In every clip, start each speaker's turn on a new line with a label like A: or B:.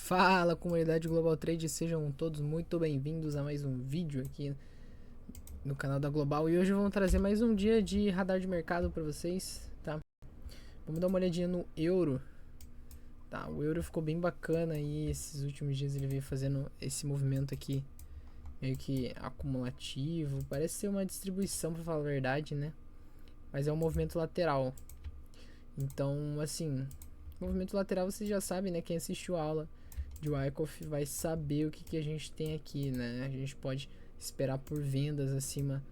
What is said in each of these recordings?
A: Fala, comunidade Global Trade, sejam todos muito bem-vindos a mais um vídeo aqui no canal da Global. E hoje vamos trazer mais um dia de radar de mercado para vocês, tá? Vamos dar uma olhadinha no euro, tá? O euro ficou bem bacana e esses últimos dias ele veio fazendo esse movimento aqui, meio que acumulativo. Parece ser uma distribuição, para falar a verdade, né? Mas é um movimento lateral. Então, assim, movimento lateral vocês já sabem, né? Quem assistiu a aula de Wyckoff vai saber o que a gente tem aqui, né? A gente pode esperar por vendas acima,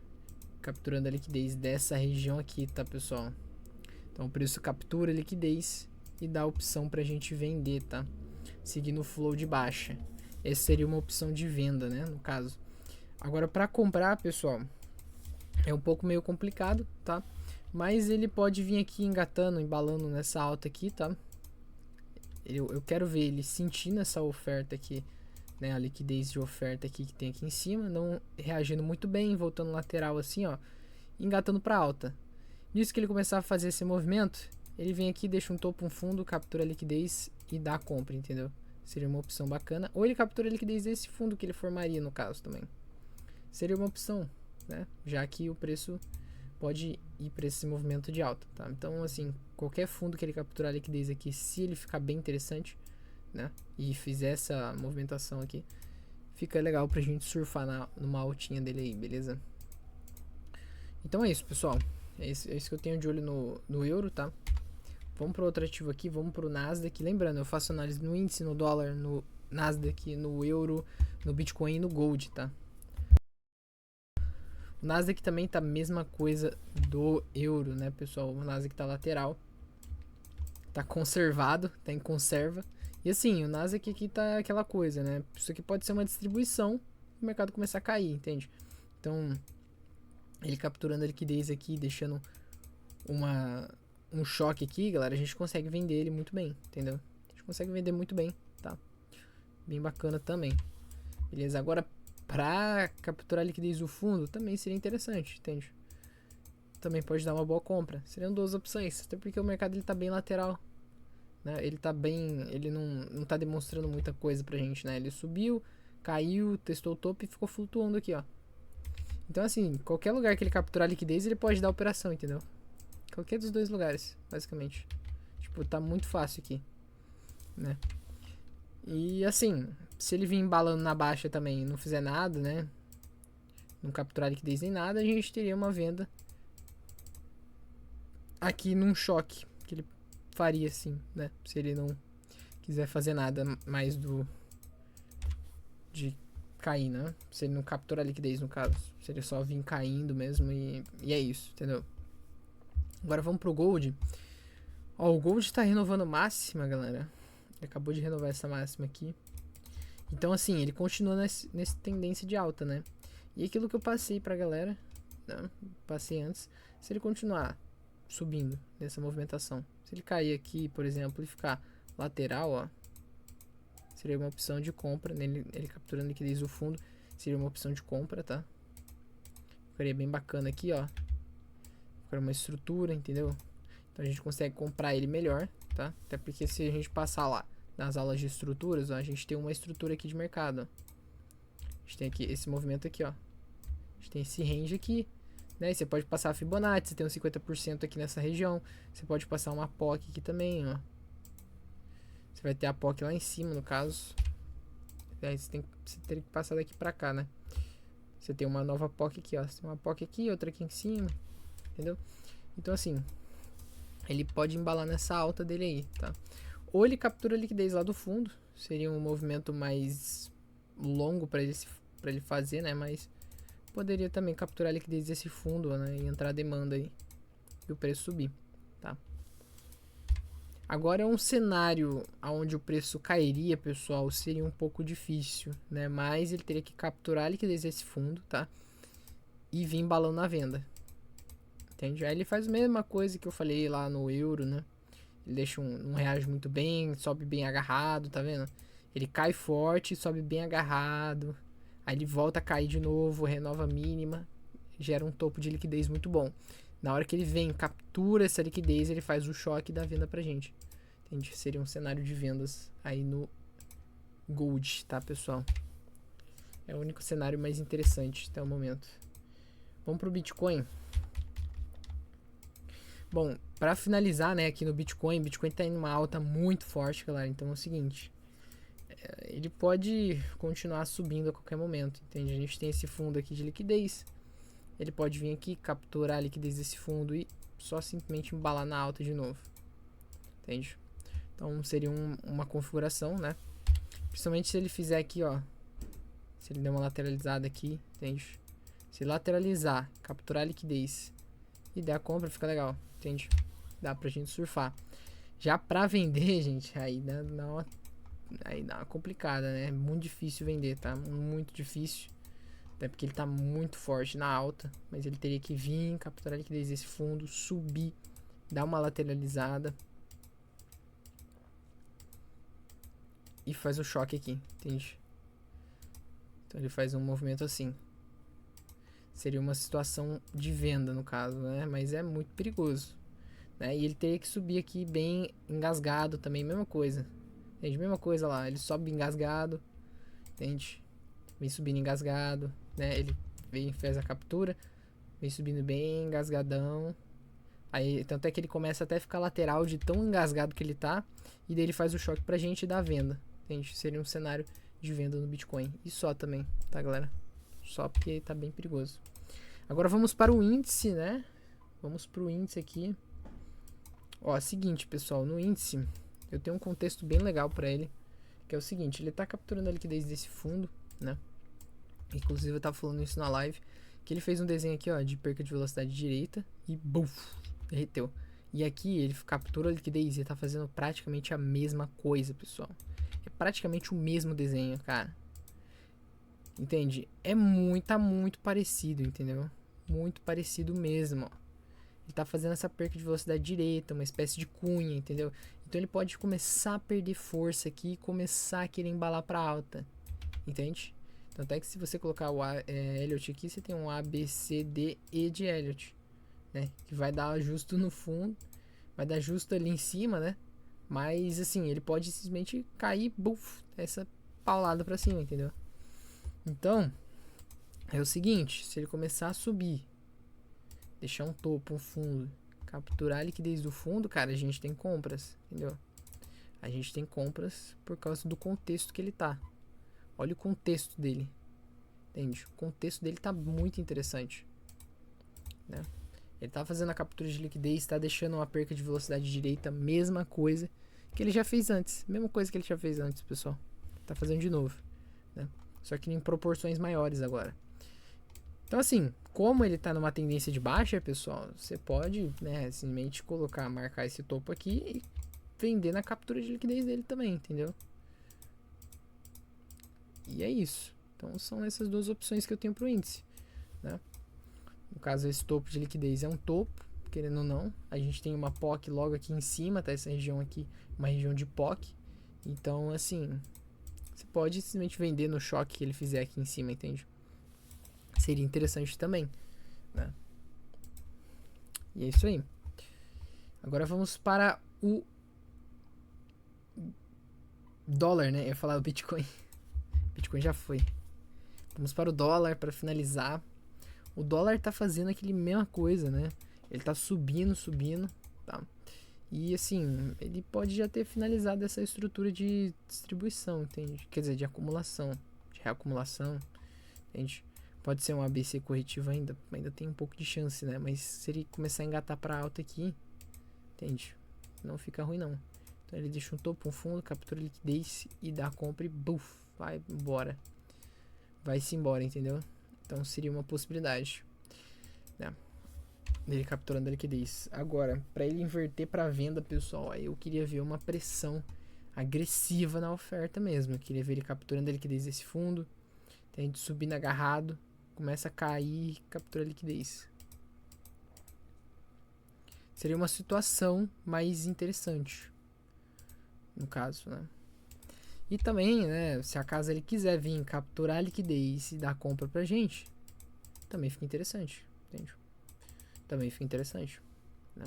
A: capturando a liquidez dessa região aqui, tá, pessoal? Então o preço captura a liquidez e dá a opção pra gente vender, tá? Seguindo o flow de baixa. Essa seria uma opção de venda, né, no caso. Agora para comprar, pessoal, é um pouco meio complicado, tá? Mas ele pode vir aqui engatando, embalando nessa alta aqui, tá? Eu quero ver ele sentindo essa oferta aqui, né, a liquidez de oferta aqui que tem aqui em cima, não reagindo muito bem, voltando lateral assim, ó, engatando para alta. Nisso que ele começar a fazer esse movimento, ele vem aqui, deixa um topo, um fundo, captura a liquidez e dá a compra, entendeu? Seria uma opção bacana. Ou ele captura a liquidez desse fundo que ele formaria no caso também. Seria uma opção, né? Já que o preço pode ir para esse movimento de alta, tá? Então, assim, qualquer fundo que ele capturar a liquidez aqui, se ele ficar bem interessante, né? E fizer essa movimentação aqui, fica legal pra gente surfar numa altinha dele aí, beleza? Então é isso, pessoal. É isso que eu tenho de olho no euro, tá? Vamos para outro ativo aqui, vamos para o Nasdaq. Lembrando, eu faço análise no índice, no dólar, no Nasdaq, no euro, no Bitcoin e no Gold, tá? O Nasdaq também tá a mesma coisa do euro, né, pessoal? O Nasdaq tá lateral, tá conservado, tá em conserva. E assim, o Nasdaq aqui tá aquela coisa, né? Isso aqui pode ser uma distribuição e o mercado começar a cair, entende? Então, ele capturando a liquidez aqui, deixando um choque aqui, galera, a gente consegue vender ele muito bem, entendeu? A gente consegue vender muito bem, tá? Bem bacana também. Beleza, agora pra capturar a liquidez do fundo também seria interessante, entende? Também pode dar uma boa compra. Seriam duas opções, até porque o mercado ele tá bem lateral, né? Ele tá bem, ele não tá demonstrando muita coisa pra gente, né? Ele subiu, caiu, testou o topo e ficou flutuando aqui, ó. Então assim, qualquer lugar que ele capturar a liquidez, ele pode dar operação, entendeu? Qualquer dos dois lugares, basicamente. Tipo, tá muito fácil aqui, né? E assim, se ele vir embalando na baixa também e não fizer nada, né? Não capturar liquidez nem nada, a gente teria uma venda aqui num choque que ele faria assim, né? Se ele não quiser fazer nada mais de cair, né? Se ele não capturar liquidez no caso. Se ele só vir caindo mesmo e é isso, entendeu? Agora vamos pro Gold. Ó, o Gold tá renovando máxima, galera. Ele acabou de renovar essa máxima aqui. Então, assim, ele continua nessa tendência de alta, né? E aquilo que eu passei pra galera, né? Passei antes. Se ele continuar subindo nessa movimentação, se ele cair aqui, por exemplo, e ficar lateral, ó, seria uma opção de compra. Ele capturando liquidez do fundo, seria uma opção de compra, tá? Ficaria bem bacana aqui, ó. Ficaria uma estrutura, entendeu? Então a gente consegue comprar ele melhor, tá? Até porque se a gente passar lá nas aulas de estruturas, ó, a gente tem uma estrutura aqui de mercado, ó. A gente tem aqui esse movimento aqui, ó. A gente tem esse range aqui, né? E você pode passar a Fibonacci, você tem um 50% aqui nessa região. Você pode passar uma POC aqui também, ó. Você vai ter a POC lá em cima, no caso. Aí você teria que passar daqui pra cá, né? Você tem uma nova POC aqui, ó. Você tem uma POC aqui, outra aqui em cima, entendeu? Então assim, ele pode embalar nessa alta dele aí, tá? Ou ele captura a liquidez lá do fundo, seria um movimento mais longo para ele fazer, né? Mas poderia também capturar a liquidez desse fundo, né? E entrar a demanda aí e o preço subir, tá? Agora é um cenário onde o preço cairia, pessoal, seria um pouco difícil, né? Mas ele teria que capturar a liquidez desse fundo, tá? E vir embalando na venda, entende? Aí ele faz a mesma coisa que eu falei lá no euro, né? Ele deixa não reage muito bem, sobe bem agarrado, tá vendo? Ele cai forte, sobe bem agarrado. Aí ele volta a cair de novo, renova a mínima, gera um topo de liquidez muito bom. Na hora que ele vem, captura essa liquidez, ele faz o choque da venda pra gente. Entende? Seria um cenário de vendas aí Gold, tá, pessoal? É o único cenário mais interessante até o momento. Vamos pro Bitcoin. Bom, para finalizar, né, aqui no Bitcoin, Bitcoin tá em uma alta muito forte, galera. Então é o seguinte, ele pode continuar subindo a qualquer momento, entende? A gente tem esse fundo aqui de liquidez. Ele pode vir aqui, capturar a liquidez desse fundo e só simplesmente embalar na alta de novo, entende? Então seria uma configuração, né? Principalmente se ele fizer aqui, ó. Se ele der uma lateralizada aqui, entende? Se lateralizar, capturar a liquidez e der a compra, fica legal, entende? Dá pra gente surfar. Já pra vender, gente, aí dá uma complicada, né? É muito difícil vender, tá? Muito difícil. Até porque ele tá muito forte na alta. Mas ele teria que vir, capturar a liquidez desse fundo, subir, dar uma lateralizada. E faz o choque aqui, entende? Então ele faz um movimento assim. Seria uma situação de venda no caso, né? Mas é muito perigoso, né? E ele teria que subir aqui bem engasgado também, mesma coisa. Entende? Mesma coisa lá, ele sobe engasgado, entende? Vem subindo engasgado, né? Ele vem, faz a captura, vem subindo bem engasgadão. Aí, tanto é que ele começa até a ficar lateral de tão engasgado que ele tá. E daí ele faz o choque pra gente dar venda, entende? Seria um cenário de venda no Bitcoin. E só também, tá, galera? Só porque tá bem perigoso. Agora vamos para o índice, né? Vamos pro índice aqui. Ó, seguinte, pessoal, no índice eu tenho um contexto bem legal para ele, que é o seguinte, ele tá capturando a liquidez desse fundo, né? Inclusive eu tava falando isso na live, que ele fez um desenho aqui, ó, de perca de velocidade direita e buf, derreteu. E aqui ele captura a liquidez e tá fazendo praticamente a mesma coisa, pessoal. É praticamente o mesmo desenho, cara. Entende? Tá muito parecido, entendeu? Muito parecido mesmo, ó. Ele tá fazendo essa perca de velocidade direita, uma espécie de cunha, entendeu? Então ele pode começar a perder força aqui e começar a querer embalar para alta, entende? Então até que se você colocar o Elliott aqui, você tem um A, B, C, D, E de Elliott, né? Que vai dar justo no fundo, vai dar justo ali em cima, né? Mas assim, ele pode simplesmente cair, buf, essa paulada para cima, entendeu? Então, é o seguinte, se ele começar a subir, deixar um topo, um fundo, capturar a liquidez do fundo, cara, a gente tem compras, entendeu? A gente tem compras por causa do contexto que ele tá. Olha o contexto dele, entende? O contexto dele tá muito interessante, né? Ele tá fazendo a captura de liquidez, tá deixando uma perca de velocidade direita, mesma coisa que ele já fez antes. Mesma coisa que ele já fez antes, pessoal. Tá fazendo de novo, né? Só que em proporções maiores agora. Então assim, como ele tá numa tendência de baixa, pessoal, você pode, né, simplesmente marcar esse topo aqui e vender na captura de liquidez dele também, entendeu? E é isso. Então são essas duas opções que eu tenho pro índice, né? No caso, esse topo de liquidez é um topo, querendo ou não. A gente tem uma POC logo aqui em cima, tá? Essa região aqui, uma região de POC. Então, assim, você pode simplesmente vender no choque que ele fizer aqui em cima, entende? Seria interessante também, né? E é isso aí. Agora vamos para o dólar, né? Eu ia falar o Bitcoin. Bitcoin já foi. Vamos para o dólar para finalizar. O dólar tá fazendo aquele mesma coisa, né? Ele tá subindo, tá? E assim, ele pode já ter finalizado essa estrutura de distribuição, entende? Quer dizer, de acumulação, de reacumulação, entende? Pode ser um ABC corretivo ainda tem um pouco de chance, né? Mas se ele começar a engatar para alta aqui, entende? Não fica ruim não. Então ele deixa um topo, um fundo, captura liquidez e dá a compra e buf, vai embora. Vai-se embora, entendeu? Então seria uma possibilidade, né? Dele capturando a liquidez. Agora, para ele inverter para venda, pessoal, aí eu queria ver uma pressão agressiva na oferta mesmo. Eu queria ver ele capturando a liquidez desse fundo, tem de subindo agarrado, começa a cair, captura a liquidez. Seria uma situação mais interessante, no caso, né? E também, né, se acaso ele quiser vir capturar a liquidez e dar compra pra gente, também fica interessante, entende? Também fica interessante, né?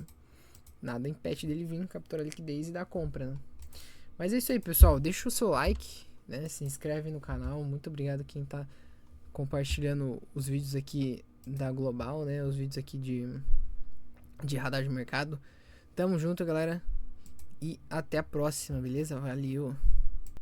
A: Nada impede dele vir capturar a liquidez e dar compra, né? Mas é isso aí, pessoal. Deixa o seu like, né? Se inscreve no canal. Muito obrigado quem tá compartilhando os vídeos aqui da Global, né? Os vídeos aqui de radar de mercado. Tamo junto, galera. E até a próxima, beleza? Valeu!